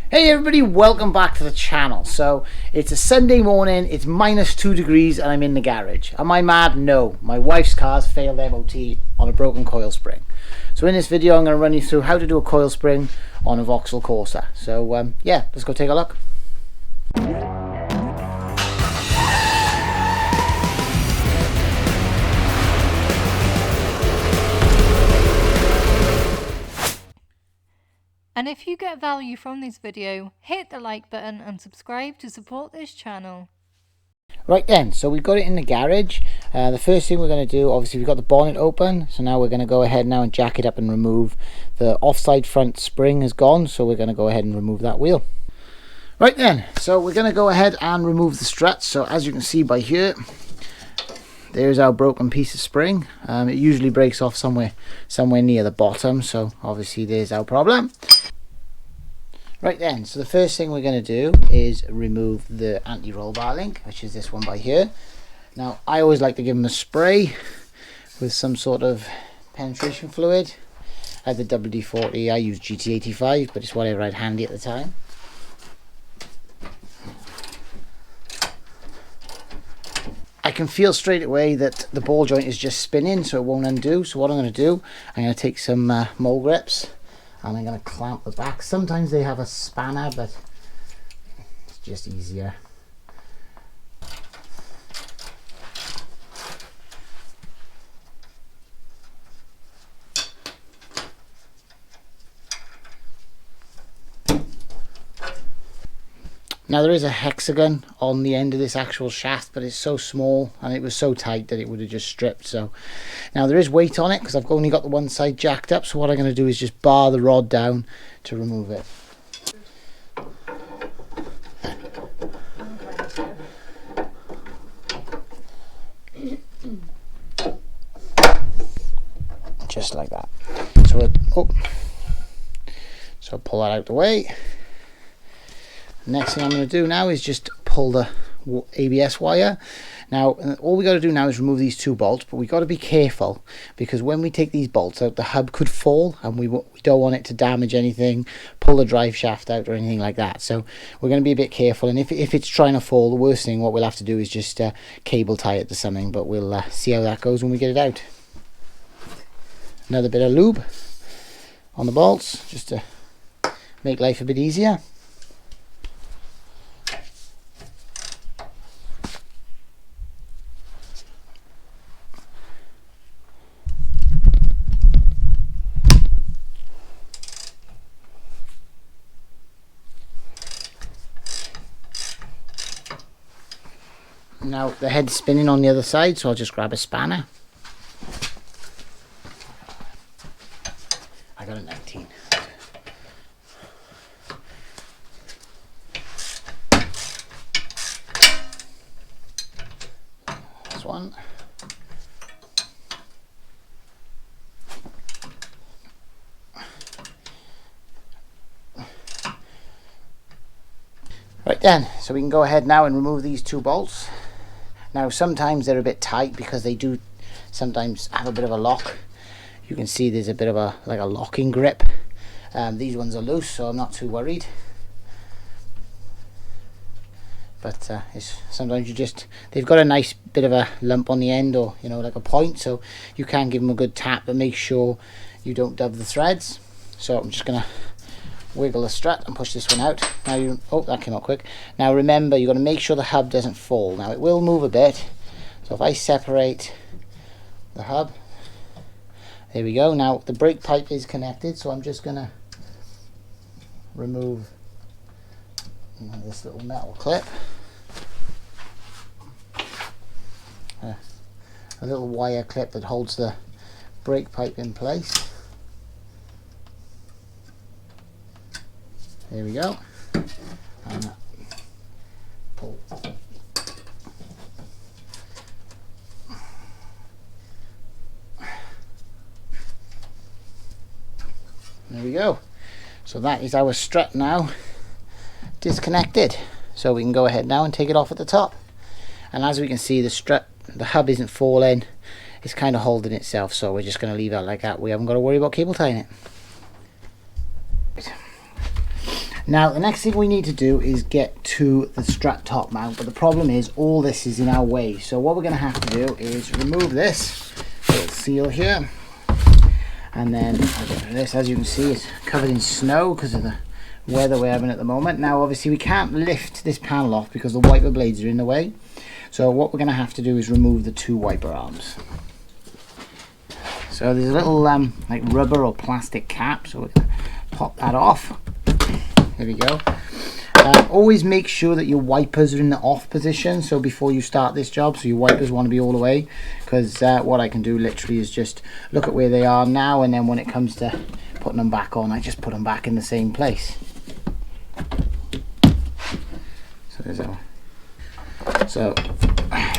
Hey everybody, welcome back to the channel. So it's a Sunday morning, it's -2 degrees and I'm in the garage. Am I mad? No, my wife's car's failed MOT on a broken coil spring. So in this video I'm going to run you through how to do a coil spring on a Vauxhall Corsa. So yeah, let's go take a look. And if you get value from this video, hit the like button and subscribe to support this channel. Right then, so we've got it in the garage. The first thing we're going to do, obviously we've got the bonnet open, so now we're going to go ahead now and jack it up and remove the offside front spring is gone, so we're going to go ahead and remove that wheel. Right then, so we're going to go ahead and remove the struts. So as you can see by here, there's our broken piece of spring. It usually breaks off somewhere near the bottom, so obviously there's our problem. Right then, so the first thing we're going to do is remove the anti-roll bar link, which is this one by here. Now I always like to give them a spray with some sort of penetration fluid. I had the WD-40, I use GT85, but it's whatever I had handy at the time. I can feel straight away that the ball joint is just spinning, so it won't undo. So what I'm going to do, I'm going to take some mole grips and I'm going to clamp the back. Sometimes they have a spanner, but it's just easier. Now there is a hexagon on the end of this actual shaft, but it's so small and it was so tight that it would have just stripped. So now there is weight on it because I've only got the one side jacked up, so what I'm going to do is just bar the rod down to remove it. Just like that. So pull that out the way. Next thing I'm going to do now is just pull the ABS wire. Now all we got to do now is remove these two bolts, but we got to be careful because when we take these bolts out, the hub could fall and we don't want it to damage anything, pull the drive shaft out or anything like that. So we're going to be a bit careful, and if it's trying to fall, the worst thing what we'll have to do is just cable tie it to something, but we'll see how that goes when we get it out. Another bit of lube on the bolts just to make life a bit easier. Now the head's spinning on the other side, so I'll just grab a spanner. I got a 19. This one. Right then, so we can go ahead now and remove these two bolts. Now sometimes they're a bit tight because they do sometimes have a bit of a lock. You can see there's a bit of a locking grip. These ones are loose, so I'm not too worried. But sometimes they've got a nice bit of a lump on the end, or like a point, so you can give them a good tap, but make sure you don't dub the threads. So I'm just gonna wiggle the strut and push this one out. Now that came out quick. Now remember, you've got to make sure the hub doesn't fall. Now it will move a bit, so if I separate the hub, there we go. Now the brake pipe is connected, so I'm just gonna remove this little metal clip, a little wire clip that holds the brake pipe in place. There we go. And pull. There we go. So that is our strut now disconnected. So we can go ahead now and take it off at the top. And as we can see, the hub isn't falling. It's kind of holding itself, so we're just going to leave it like that. We haven't got to worry about cable tying it. Now the next thing we need to do is get to the strut top mount, but the problem is all this is in our way. So what we're going to have to do is remove this little seal here, and then I'll get rid of this. As you can see, it's covered in snow because of the weather we're having at the moment. Now obviously we can't lift this panel off because the wiper blades are in the way. So what we're going to have to do is remove the two wiper arms. So there's a little like rubber or plastic cap, so we're going to pop that off. There we go. Always make sure that your wipers are in the off position, so before you start this job, so your wipers want to be all the way, because what I can do literally is just look at where they are now, and then when it comes to putting them back on, I just put them back in the same place. So there's our, so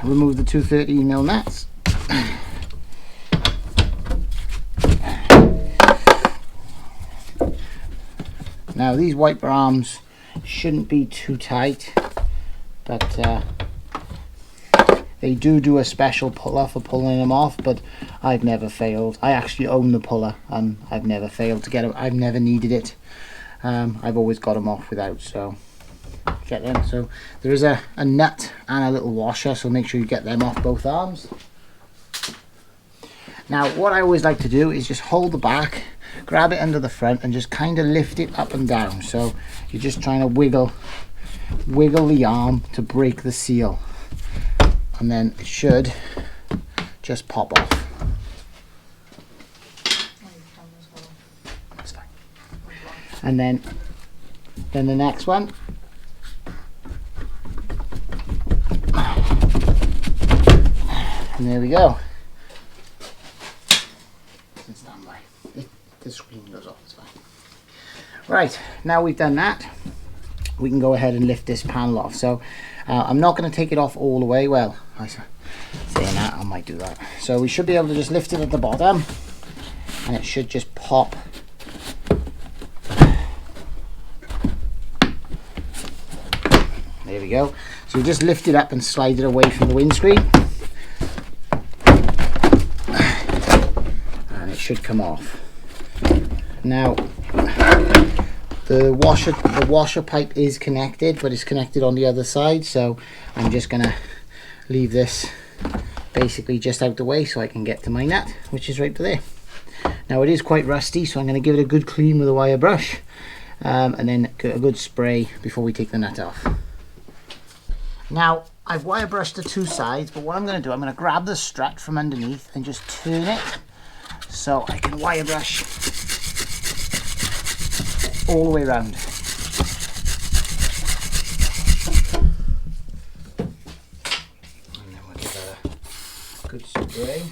remove the 230mm nuts. Now these wiper arms shouldn't be too tight, but they do a special puller for pulling them off, but I've never failed. I actually own the puller and I've never failed to get them. I've never needed it. I've always got them off without, so get them. So there is a nut and a little washer, so make sure you get them off both arms. Now what I always like to do is just hold the back, grab it under the front and just kind of lift it up and down. So you're just trying to wiggle the arm to break the seal, and then it should just pop off. That's fine. And then the next one. And there we go. Stand by. The screen goes off, it's fine. Right, now we've done that, we can go ahead and lift this panel off. So I'm not going to take it off all the way. Well, saying that, I might do that. So we should be able to just lift it at the bottom, and it should just pop. There we go. So we just lift it up and slide it away from the windscreen, and it should come off. Now the washer pipe is connected, but it's connected on the other side, so I'm just gonna leave this basically just out the way so I can get to my nut, which is right there. Now it is quite rusty, so I'm going to give it a good clean with a wire brush, and then a good spray before we take the nut off. Now I've wire brushed the two sides, but what I'm going to do, I'm going to grab the strut from underneath and just turn it so I can wire brush all the way around. And then we'll give that a good spray.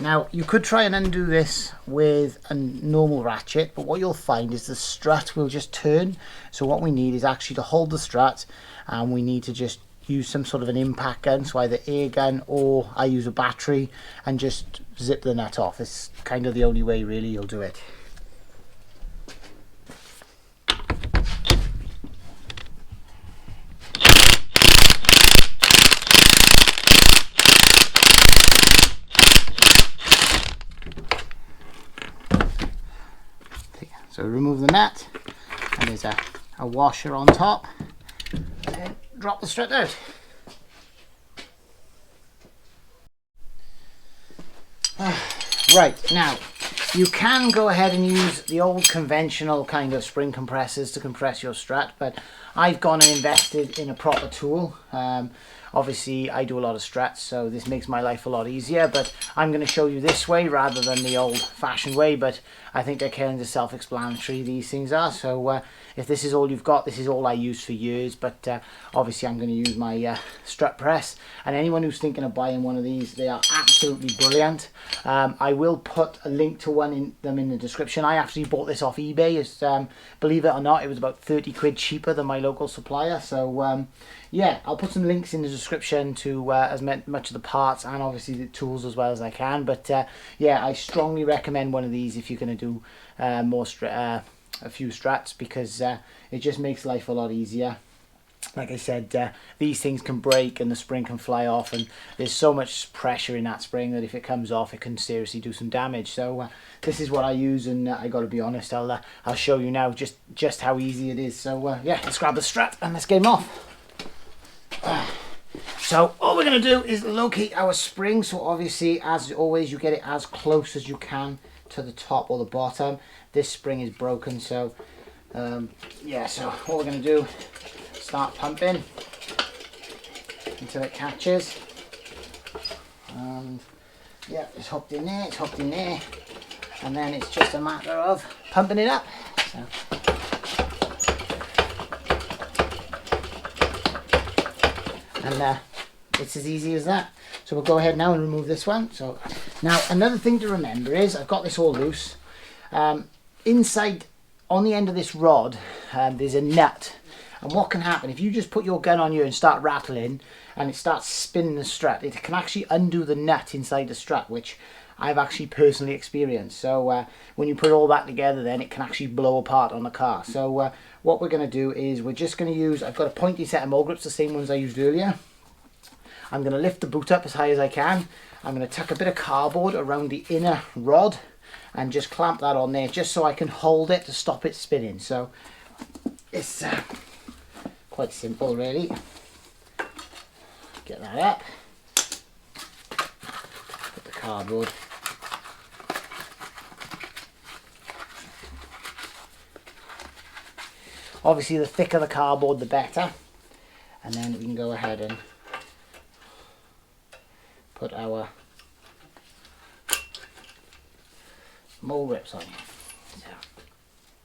Now you could try and undo this with a normal ratchet, but what you'll find is the strut will just turn. So what we need is actually to hold the strut, and we need to just use some sort of an impact gun, so either air gun or I use a battery, and just zip the nut off. It's kind of the only way really you'll do it. So remove the nut, and there's a washer on top, and drop the strut out. Right, now you can go ahead and use the old conventional kind of spring compressors to compress your strut, but I've gone and invested in a proper tool. Obviously I do a lot of struts, so this makes my life a lot easier, but I'm going to show you this way rather than the old-fashioned way, but I think they're kind of self-explanatory, these things are. So if this is all you've got, this is all I used for years, but obviously I'm going to use my strut press, and anyone who's thinking of buying one of these, they are absolutely brilliant. I will put a link to one in the description. I actually bought this off eBay. It's, believe it or not, it was about 30 quid cheaper than my local supplier, so yeah, I'll put some links in the description to as much of the parts and obviously the tools as well as I can. But yeah, I strongly recommend one of these if you're going to do a few struts, because it just makes life a lot easier. like I said, these things can break and the spring can fly off, and there's so much pressure in that spring that if it comes off it can seriously do some damage. So this is what I use, and I got to be honest, I'll show you now just how easy it is. So yeah, let's grab the strut and let's get him off. So all we're going to do is locate our spring. So obviously, as always, you get it as close as you can to the top or the bottom. This spring is broken, so yeah, so what we're going to do, start pumping until it catches. And yeah, it's hooked in there, it's hooked in there, and then it's just a matter of pumping it up. So and it's as easy as that. So we'll go ahead now and remove this one. So now another thing to remember is, I've got this all loose. Inside on the end of this rod there's a nut, and what can happen if you just put your gun on here and start rattling and it starts spinning the strut, it can actually undo the nut inside the strut, which I've actually personally experienced. So when you put all that together, then it can actually blow apart on the car. So what we're going to do is we're just going to use, I've got a pointy set of mole grips, the same ones I used earlier. I'm going to lift the boot up as high as I can. I'm going to tuck a bit of cardboard around the inner rod and just clamp that on there, just so I can hold it to stop it spinning. So it's quite simple really. Get that up, put the cardboard, obviously the thicker the cardboard the better, and then we can go ahead and put our mole grips on.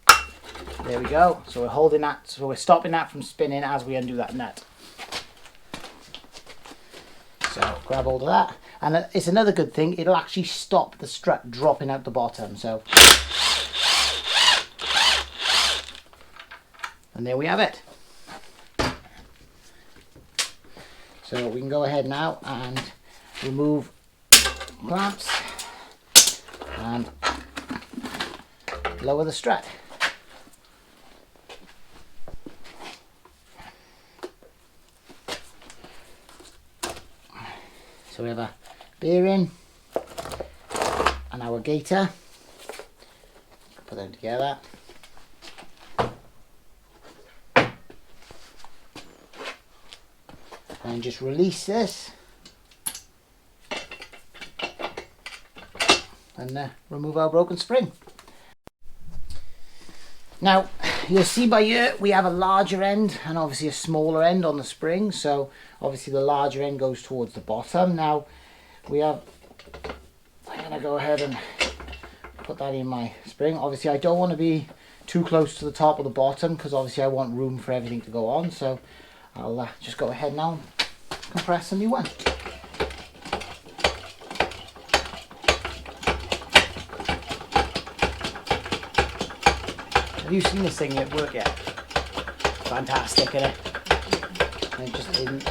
So there we go. So we're holding that, so we're stopping that from spinning as we undo that nut. So grab hold of that, and it's another good thing, it'll actually stop the strut dropping out the bottom. So, and there we have it. So we can go ahead now and remove clamps and lower the strut. So we have a bearing and our gaiter. Put them together. And just release this and remove our broken spring. Now you'll see by here we have a larger end and obviously a smaller end on the spring, so obviously the larger end goes towards the bottom. Now we have, I'm going to go ahead and put that in my spring. Obviously I don't want to be too close to the top or the bottom, because obviously I want room for everything to go on. So I'll just go ahead now and compress a new one. Have you seen this thing at work yet? Fantastic, isn't it?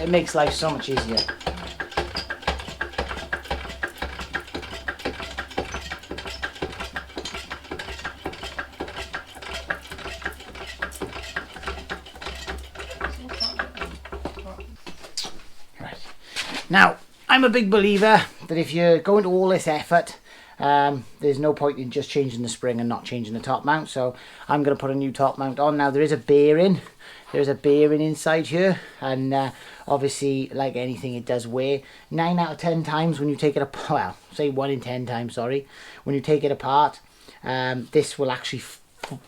It makes life so much easier. Right. Now, I'm a big believer that if you're going to all this effort, there's no point in just changing the spring and not changing the top mount. So I'm going to put a new top mount on. Now there is a bearing. There's a bearing inside here, and obviously, like anything, it does wear. 9 out of 10 times when you take it apart, well, say 1 in 10 times, sorry, when you take it apart, this will actually,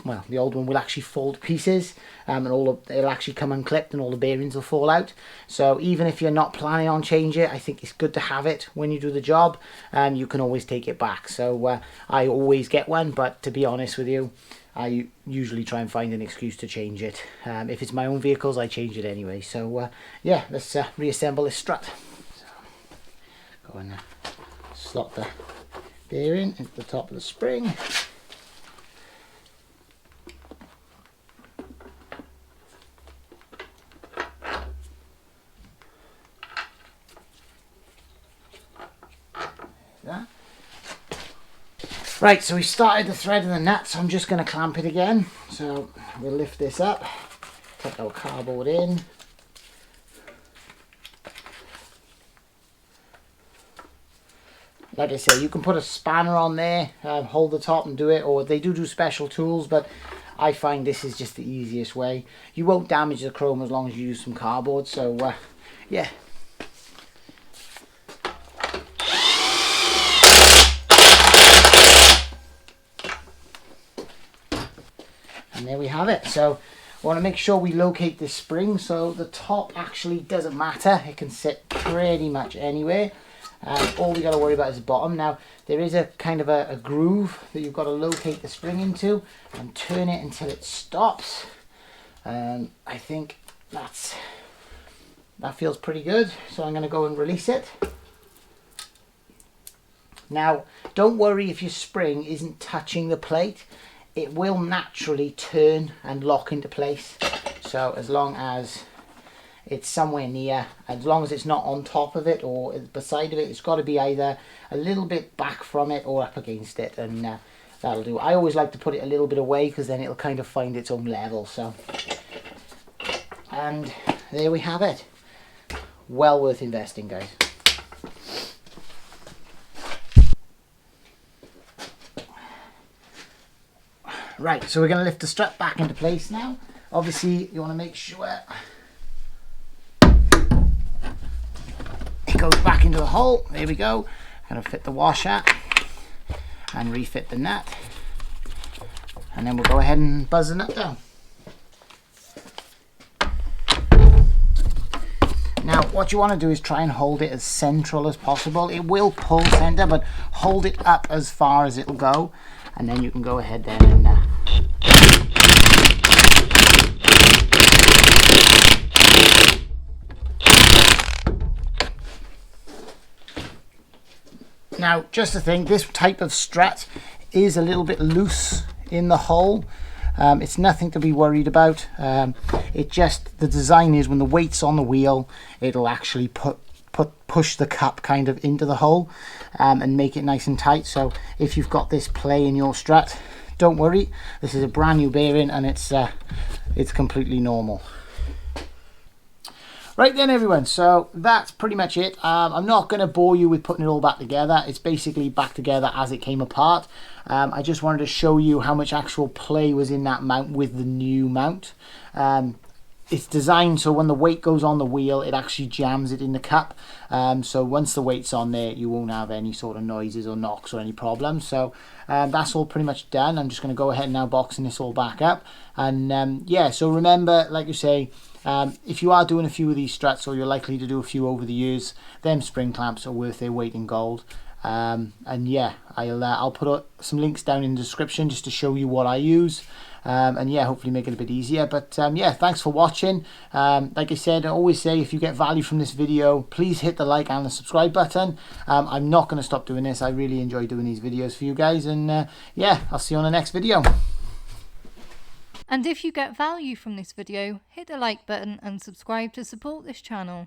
well, the old one will actually fall to pieces, and it'll actually come unclipped and all the bearings will fall out. So even if you're not planning on changing it, I think it's good to have it when you do the job, and you can always take it back. So I always get one, but to be honest with you, I usually try and find an excuse to change it. If it's my own vehicles, I change it anyway. So yeah, let's reassemble this strut. So, go and slot the bearing into the top of the spring. That. Right, so we started the thread and the nut, so I'm just going to clamp it again. So we'll lift this up, put our cardboard in, like I say, you can put a spanner on there, hold the top and do it, or they do special tools, but I find this is just the easiest way. You won't damage the chrome as long as you use some cardboard, so yeah. And there we have it. So I want to make sure we locate this spring, so the top actually doesn't matter. It can sit pretty much anywhere. All we got to worry about is the bottom. Now there is a kind of a groove that you've got to locate the spring into and turn it until it stops. I think that feels pretty good, so I'm going to go and release it. Now don't worry if your spring isn't touching the plate. It will naturally turn and lock into place, so as long as it's somewhere near, as long as it's not on top of it or beside of it, it's got to be either a little bit back from it or up against it, and that'll do. I always like to put it a little bit away because then it'll kind of find its own level. So, and there we have it. Well worth investing, guys. Right, so we're going to lift the strut back into place now. Obviously, you want to make sure it goes back into the hole. There we go. Going to fit the washer and refit the nut. And then we'll go ahead and buzz the nut down. Now, what you want to do is try and hold it as central as possible. It will pull center, but hold it up as far as it'll go. And then you can go ahead then and now, just to think, this type of strut is a little bit loose in the hole. It's nothing to be worried about. It just, the design is when the weight's on the wheel, it'll actually push the cup kind of into the hole and make it nice and tight. So if you've got this play in your strut, don't worry. This is a brand new bearing and it's completely normal. Right then, everyone, so that's pretty much it. I'm not going to bore you with putting it all back together. It's basically back together as it came apart. I just wanted to show you how much actual play was in that mount with the new mount. It's designed so when the weight goes on the wheel, it actually jams it in the cup. So once the weight's on there, you won't have any sort of noises or knocks or any problems. So that's all pretty much done. I'm just going to go ahead and now boxing this all back up. And yeah, so remember, like you say, if you are doing a few of these struts, or you're likely to do a few over the years, them spring clamps are worth their weight in gold. And yeah, I'll put some links down in the description just to show you what I use. And yeah, hopefully make it a bit easier. But yeah, thanks for watching. Like I said, I always say, if you get value from this video, please hit the like and the subscribe button. I'm not going to stop doing this. I really enjoy doing these videos for you guys. And yeah, I'll see you on the next video. And if you get value from this video, hit the like button and subscribe to support this channel.